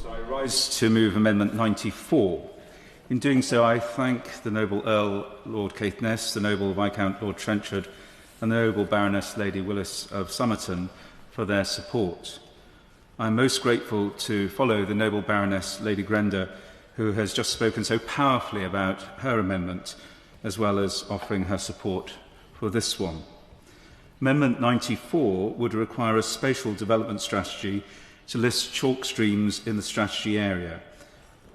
I rise to move Amendment 94. In doing so, I thank the Noble Earl Lord Caithness, the Noble Viscount Lord Trenchard, and the Noble Baroness Lady Willis of Somerton for their support. I am most grateful to follow the Noble Baroness Lady Grenda, who has just spoken so powerfully about her amendment, as well as offering her support for this one. Amendment 94 would require a spatial development strategy to list chalk streams in the strategy area,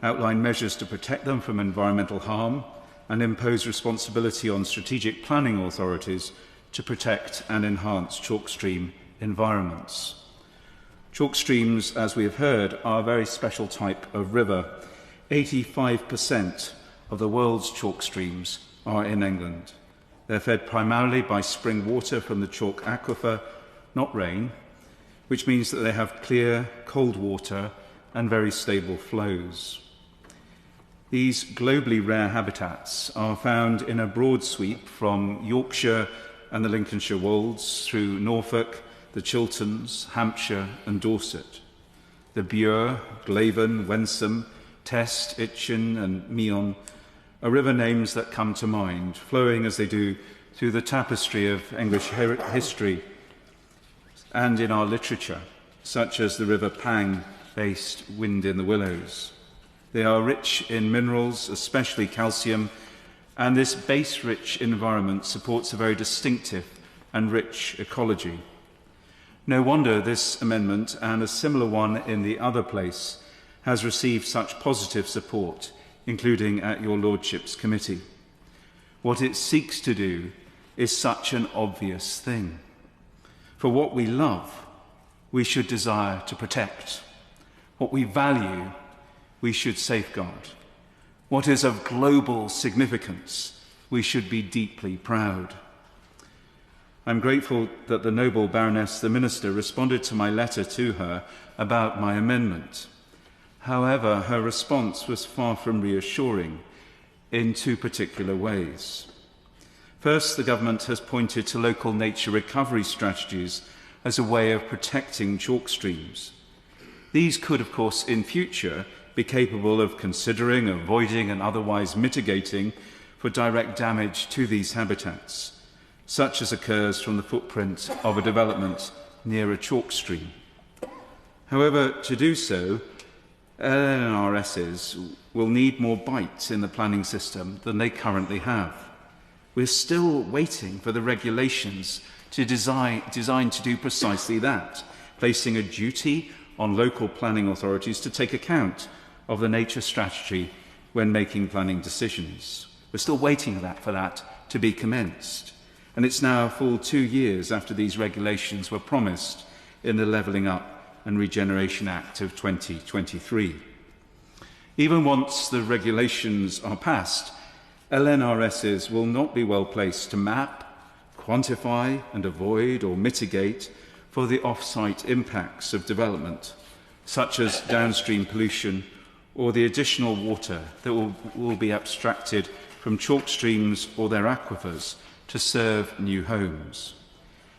outline measures to protect them from environmental harm, and impose responsibility on strategic planning authorities to protect and enhance chalk stream environments. Chalk streams, as we have heard, are a very special type of river. 85% of the world's chalk streams are in England. They're fed primarily by spring water from the chalk aquifer, not rain, which means that they have clear, cold water and very stable flows. These globally rare habitats are found in a broad sweep from Yorkshire and the Lincolnshire Wolds through Norfolk, the Chilterns, Hampshire and Dorset. The Bure, Glaven, Wensum, Test, Itchen and Meon are river names that come to mind, flowing as they do through the tapestry of English history and in our literature, such as the River Pang-based Wind in the Willows. They are rich in minerals, especially calcium, and this base-rich environment supports a very distinctive and rich ecology. No wonder this amendment, and a similar one in the other place, has received such positive support, including at your Lordship's committee. What it seeks to do is such an obvious thing. For what we love, we should desire to protect. What we value, we should safeguard. What is of global significance, we should be deeply proud. I'm grateful that the Noble Baroness, the Minister, responded to my letter to her about my amendment. However, her response was far from reassuring in two particular ways. First, the government has pointed to local nature recovery strategies as a way of protecting chalk streams. These could, of course, in future be capable of considering, avoiding and otherwise mitigating for direct damage to these habitats, such as occurs from the footprint of a development near a chalk stream. However, to do so, LNRSs will need more bite in the planning system than they currently have. We're still waiting for the regulations to designed to do precisely that, placing a duty on local planning authorities to take account of the nature strategy when making planning decisions. We're still waiting for that to be commenced. And it's now a full 2 years after these regulations were promised in the Levelling Up and Regeneration Act of 2023. Even once the regulations are passed, LNRSs will not be well placed to map, quantify and avoid or mitigate for the off-site impacts of development, such as downstream pollution or the additional water that will be abstracted from chalk streams or their aquifers to serve new homes.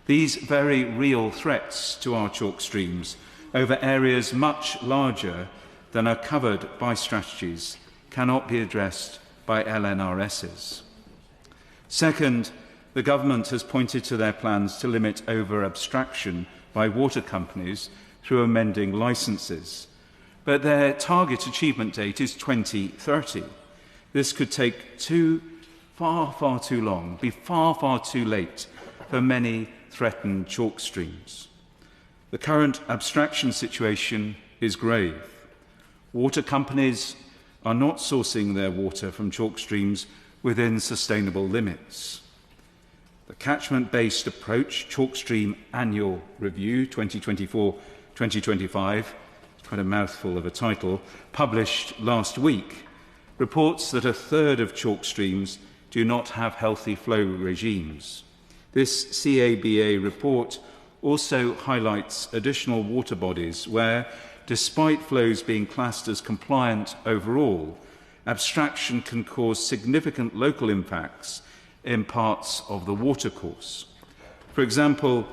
These very real threats to our chalk streams over areas much larger than are covered by strategies cannot be addressed by LNRSs. Second, the government has pointed to their plans to limit over-abstraction by water companies through amending licences, but their target achievement date is 2030. This could take far too long, be far too late for many threatened chalk streams. The current abstraction situation is grave. Water companies are not sourcing their water from chalk streams within sustainable limits. The catchment-based approach, Chalk Stream Annual Review 2024-2025, quite a mouthful of a title, published last week, reports that a third of chalk streams do not have healthy flow regimes. This CABA report also highlights additional water bodies where, despite flows being classed as compliant overall, abstraction can cause significant local impacts in parts of the watercourse. For example,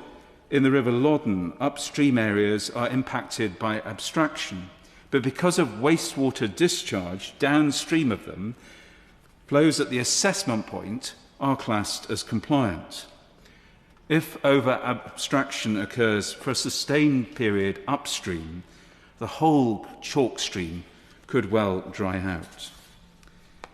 in the River Loddon, upstream areas are impacted by abstraction, but because of wastewater discharge downstream of them, flows at the assessment point are classed as compliant. If over-abstraction occurs for a sustained period upstream, the whole chalk stream could well dry out.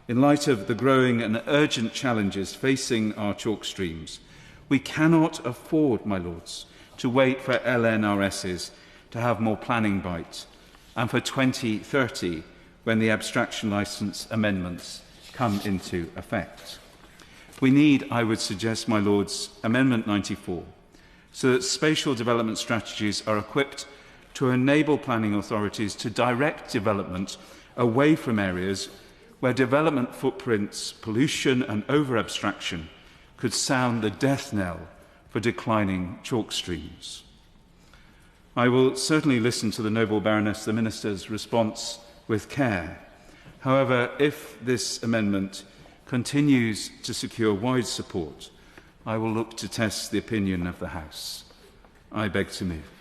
In light of the growing and urgent challenges facing our chalk streams, we cannot afford, my lords, to wait for LNRSs to have more planning bite, and for 2030, when the abstraction licence amendments come into effect. We need, I would suggest, my lords, Amendment 94, so that spatial development strategies are equipped to enable planning authorities to direct development away from areas where development footprints, pollution and over-abstraction could sound the death knell for declining chalk streams. I will certainly listen to the noble Baroness, the Minister's response, with care. However, if this amendment continues to secure wide support, I will look to test the opinion of the House. I beg to move.